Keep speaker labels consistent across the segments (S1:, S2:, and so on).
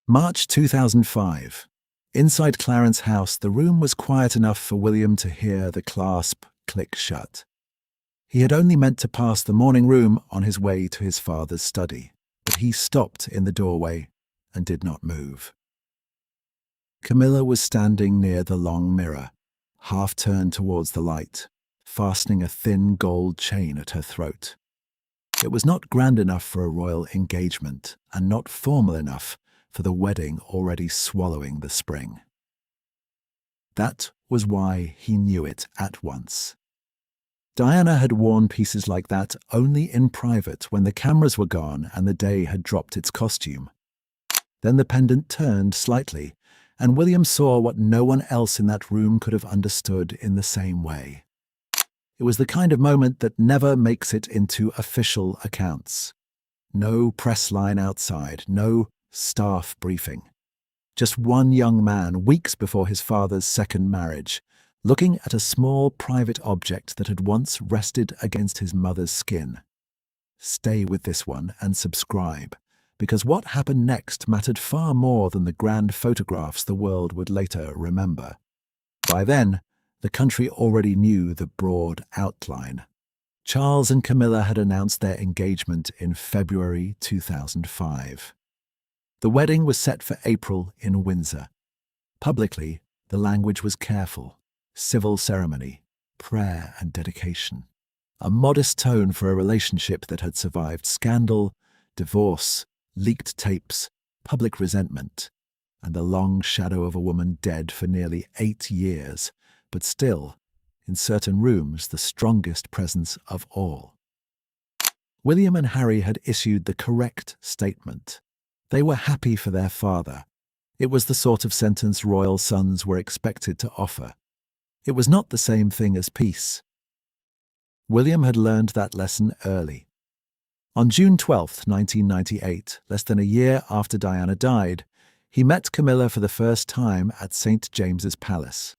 S1: March 2005. Inside Clarence House, the room was quiet enough for William to hear the clasp click shut. He had only meant to pass the morning room on his way to his father's study, but he stopped in the doorway and did not move. Camilla was standing near the long mirror, half turned towards the light, fastening a thin gold chain at her throat. It was not grand enough for a royal engagement, and not formal enough for the wedding already swallowing the spring. That was why he knew it at once. Diana had worn pieces like that only in private when the cameras were gone and the day had dropped its costume. Then the pendant turned slightly, and William saw what no one else in that room could have understood in the same way. It was the kind of moment that never makes it into official accounts. No press line outside, no staff briefing. Just one young man, weeks before his father's second marriage, looking at a small private object that had once rested against his mother's skin. Stay with this one and subscribe, because what happened next mattered far more than the grand photographs the world would later remember. By then, the country already knew the broad outline. Charles and Camilla had announced their engagement in February 2005. The wedding was set for April in Windsor. Publicly, the language was careful. Civil ceremony, prayer and dedication. A modest tone for a relationship that had survived scandal, divorce, leaked tapes, public resentment, and the long shadow of a woman dead for nearly 8 years, but still, in certain rooms, the strongest presence of all. William and Harry had issued the correct statement. They were happy for their father. It was the sort of sentence royal sons were expected to offer. It was not the same thing as peace. William had learned that lesson early. On June 12, 1998, less than a year after Diana died, he met Camilla for the first time at St. James's Palace.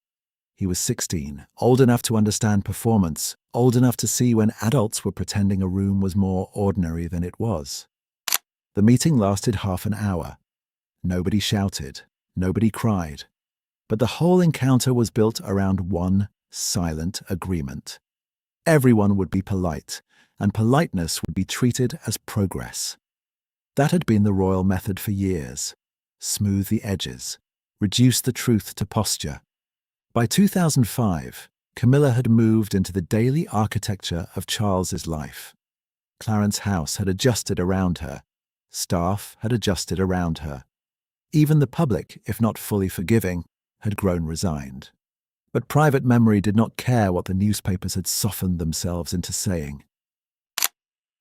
S1: He was 16, old enough to understand performance, old enough to see when adults were pretending a room was more ordinary than it was. The meeting lasted half an hour. Nobody shouted, nobody cried. But the whole encounter was built around one silent agreement. Everyone would be polite, and politeness would be treated as progress. That had been the royal method for years. Smooth the edges, reduce the truth to posture. By 2005, Camilla had moved into the daily architecture of Charles's life. Clarence House had adjusted around her. Staff had adjusted around her. Even the public, if not fully forgiving, had grown resigned. But private memory did not care what the newspapers had softened themselves into saying.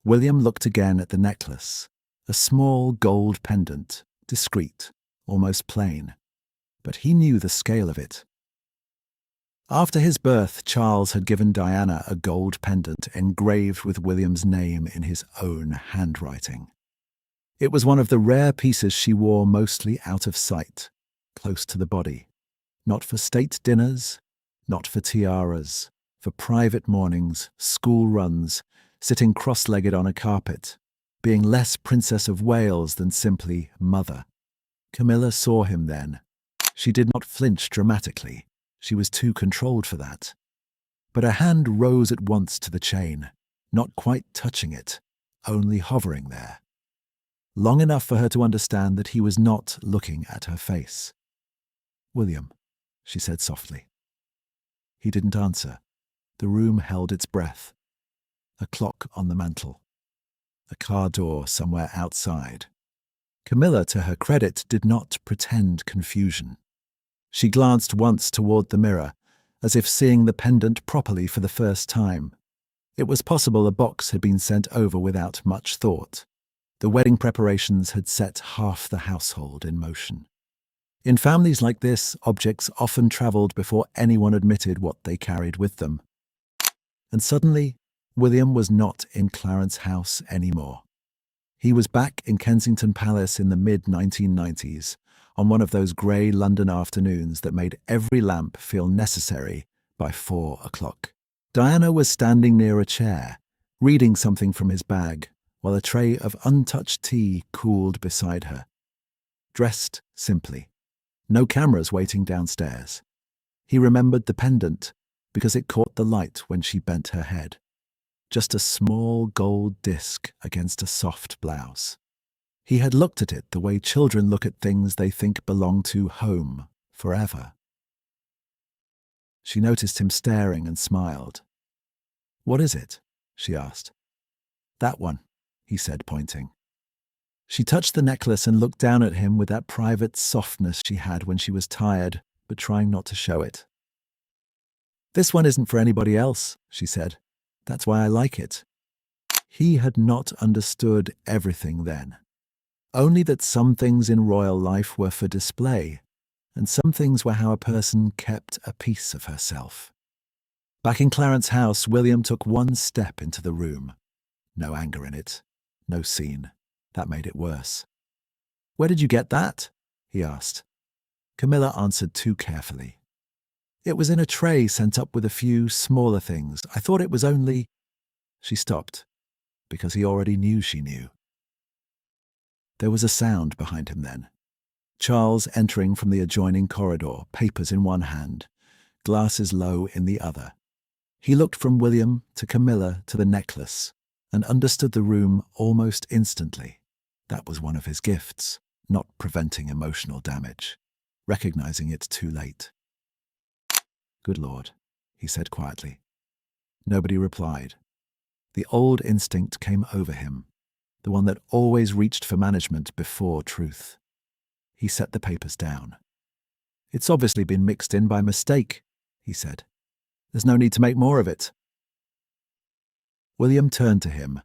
S1: William looked again at the necklace, a small gold pendant, discreet, almost plain. But he knew the scale of it. After his birth, Charles had given Diana a gold pendant engraved with William's name in his own handwriting. It was one of the rare pieces she wore mostly out of sight, close to the body. Not for state dinners, not for tiaras, for private mornings, school runs, sitting cross-legged on a carpet, being less Princess of Wales than simply mother. Camilla saw him then. She did not flinch dramatically. She was too controlled for that. But her hand rose at once to the chain, not quite touching it, only hovering there. Long enough for her to understand that he was not looking at her face. "William," she said softly. He didn't answer. The room held its breath. A clock on the mantel. A car door somewhere outside. Camilla, to her credit, did not pretend confusion. She glanced once toward the mirror, as if seeing the pendant properly for the first time. It was possible a box had been sent over without much thought. The wedding preparations had set half the household in motion. In families like this, objects often travelled before anyone admitted what they carried with them. And suddenly, William was not in Clarence House anymore. He was back in Kensington Palace in the mid-1990s, on one of those grey London afternoons that made every lamp feel necessary by 4 o'clock. Diana was standing near a chair, reading something from his bag, while a tray of untouched tea cooled beside her. dressed simply. No cameras waiting downstairs. He remembered the pendant because it caught the light when she bent her head. Just a small gold disc against a soft blouse. He had looked at it the way children look at things they think belong to home forever. She noticed him staring and smiled. "What is it?" she asked. "That one," he said, pointing. She touched the necklace and looked down at him with that private softness she had when she was tired, but trying not to show it. "This one isn't for anybody else," she said. "That's why I like it." He had not understood everything then. Only that some things in royal life were for display, and some things were how a person kept a piece of herself. Back in Clarence's house, William took one step into the room. No anger in it, no scene. That made it worse. "Where did you get that?" he asked. Camilla answered too carefully. "It was in a tray sent up with a few smaller things. I thought it was only—" She stopped, because he already knew she knew. There was a sound behind him then. Charles entering from the adjoining corridor, papers in one hand, glasses low in the other. He looked from William to Camilla to the necklace and understood the room almost instantly. That was one of his gifts, not preventing emotional damage, recognizing it too late. "Good Lord," he said quietly. Nobody replied. The old instinct came over him, the one that always reached for management before truth. He set the papers down. "It's obviously been mixed in by mistake," he said. "There's no need to make more of it." William turned to him,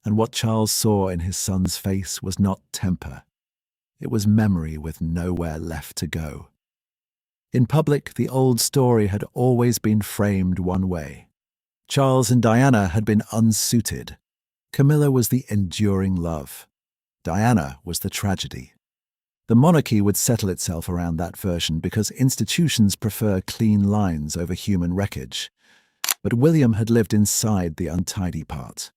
S1: and what Charles saw in his son's face was not temper. It was memory with nowhere left to go. In public, the old story had always been framed one way. Charles and Diana had been unsuited. Camilla was the enduring love. Diana was the tragedy. The monarchy would settle itself around that version because institutions prefer clean lines over human wreckage. But William had lived inside the untidy part.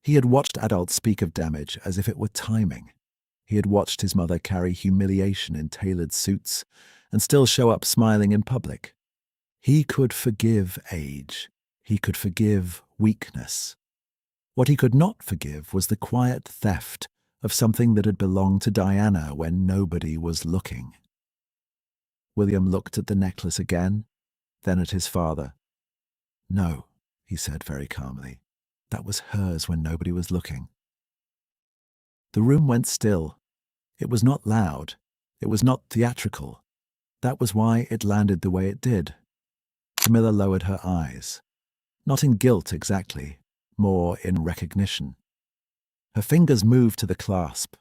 S1: He had watched adults speak of damage as if it were timing. He had watched his mother carry humiliation in tailored suits and still show up smiling in public. He could forgive age. He could forgive weakness. What he could not forgive was the quiet theft of something that had belonged to Diana when nobody was looking. William looked at the necklace again, then at his father. "No," he said very calmly. "That was hers when nobody was looking." The room went still. It was not loud. It was not theatrical. That was why it landed the way it did. Camilla lowered her eyes. Not in guilt exactly, more in recognition. Her fingers moved to the clasp.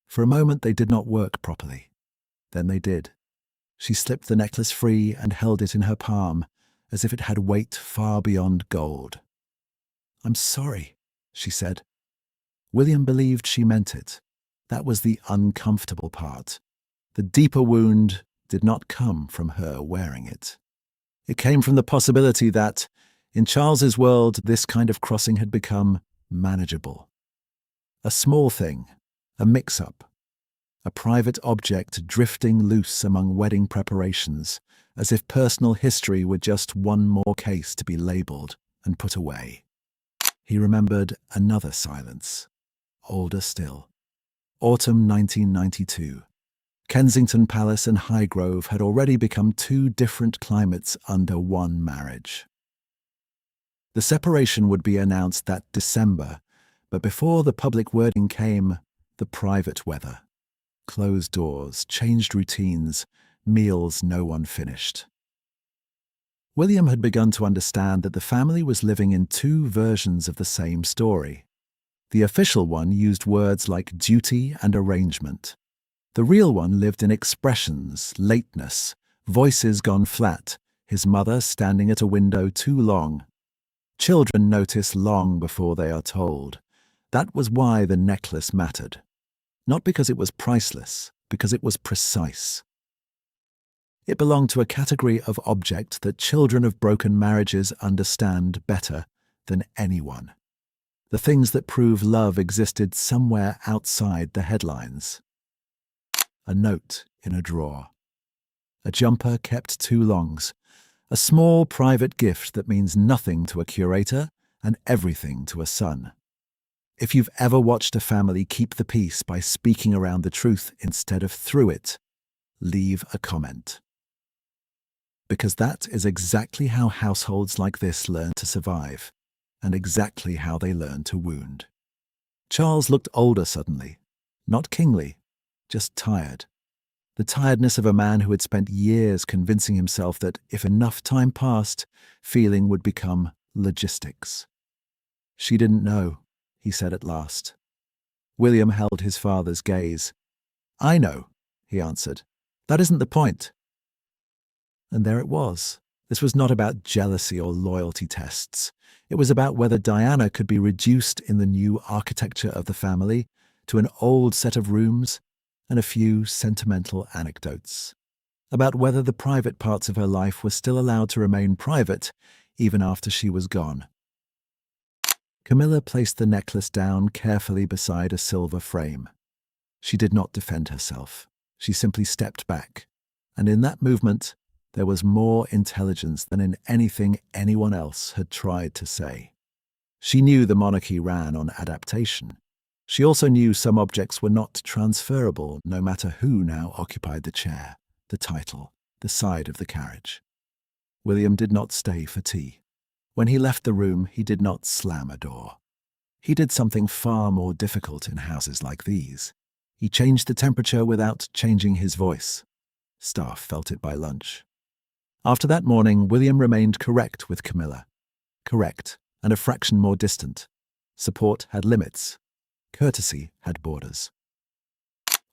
S1: For a moment they did not work properly. Then they did. She slipped the necklace free and held it in her palm, as if it had weight far beyond gold. "I'm sorry," she said. William believed she meant it. That was the uncomfortable part. The deeper wound did not come from her wearing it. It came from the possibility that, in Charles's world, this kind of crossing had become manageable. A small thing, a mix-up, a private object drifting loose among wedding preparations, as if personal history were just one more case to be labelled and put away. He remembered another silence, older still. Autumn 1992. Kensington Palace and Highgrove had already become two different climates under one marriage. The separation would be announced that December, but before the public wording came, the private weather. Closed doors, changed routines, meals no one finished. William had begun to understand that the family was living in two versions of the same story. The official one used words like duty and arrangement. The real one lived in expressions, lateness, voices gone flat, his mother standing at a window too long. Children notice long before they are told. That was why the necklace mattered. Not because it was priceless, because it was precise. It belonged to a category of object that children of broken marriages understand better than anyone. The things that prove love existed somewhere outside the headlines. a note in a drawer. A jumper kept too longs, a small private gift that means nothing to a curator and everything to a son. If you've ever watched a family keep the peace by speaking around the truth instead of through it, leave a comment. Because that is exactly how households like this learn to survive, and exactly how they learn to wound. Charles looked older suddenly, not kingly, just tired. The tiredness of a man who had spent years convincing himself that if enough time passed, feeling would become logistics. "She didn't know," he said at last. William held his father's gaze. "I know," he answered. "That isn't the point." And there it was. This was not about jealousy or loyalty tests. It was about whether Diana could be reduced in the new architecture of the family to an old set of rooms and a few sentimental anecdotes. About whether the private parts of her life were still allowed to remain private even after she was gone. Camilla placed the necklace down carefully beside a silver frame. She did not defend herself. She simply stepped back. And in that movement, there was more intelligence than in anything anyone else had tried to say. She knew the monarchy ran on adaptation. She also knew some objects were not transferable, no matter who now occupied the chair, the title, the side of the carriage. William did not stay for tea. When he left the room, he did not slam a door. He did something far more difficult in houses like these. He changed the temperature without changing his voice. Staff felt it by lunch. After that morning, William remained correct with Camilla. Correct, and a fraction more distant. Support had limits. Courtesy had borders.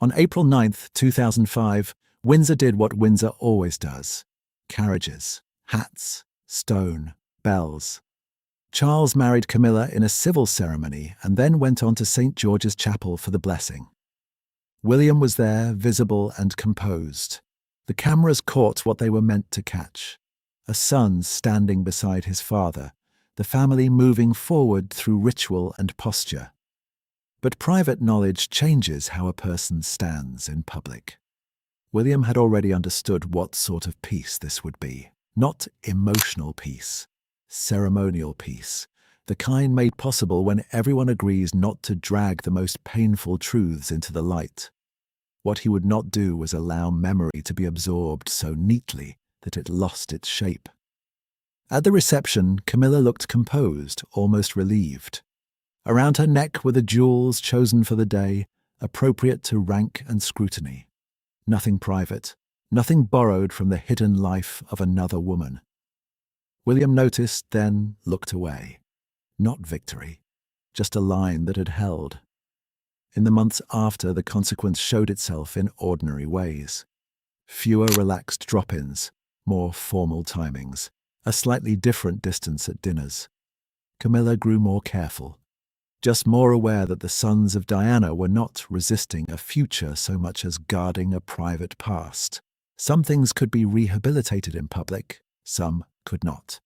S1: On April 9th, 2005, Windsor did what Windsor always does. Carriages, hats, stone, bells. Charles married Camilla in a civil ceremony and then went on to St. George's Chapel for the blessing. William was there, visible and composed. The cameras caught what they were meant to catch. A son standing beside his father, the family moving forward through ritual and posture. But private knowledge changes how a person stands in public. William had already understood what sort of peace this would be. Not emotional peace, ceremonial peace, the kind made possible when everyone agrees not to drag the most painful truths into the light. What he would not do was allow memory to be absorbed so neatly that it lost its shape. At the reception, Camilla looked composed, almost relieved. Around her neck were the jewels chosen for the day, appropriate to rank and scrutiny. Nothing private, nothing borrowed from the hidden life of another woman. William noticed, then looked away. Not victory, just a line that had held. In the months after, the consequence showed itself in ordinary ways. Fewer relaxed drop-ins, more formal timings, a slightly different distance at dinners. Camilla grew more careful, just more aware that the sons of Diana were not resisting a future so much as guarding a private past. Some things could be rehabilitated in public, some could not.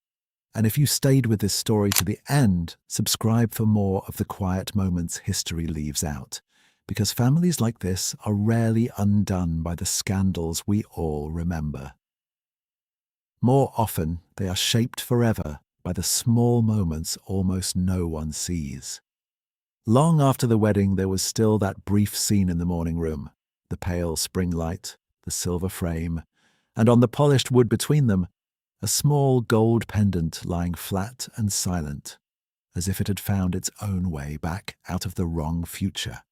S1: And if you stayed with this story to the end, subscribe for more of the quiet moments history leaves out, because families like this are rarely undone by the scandals we all remember. More often, they are shaped forever by the small moments almost no one sees. Long after the wedding, there was still that brief scene in the morning room, the pale spring light, the silver frame, and on the polished wood between them, a small gold pendant lying flat and silent, as if it had found its own way back out of the wrong future.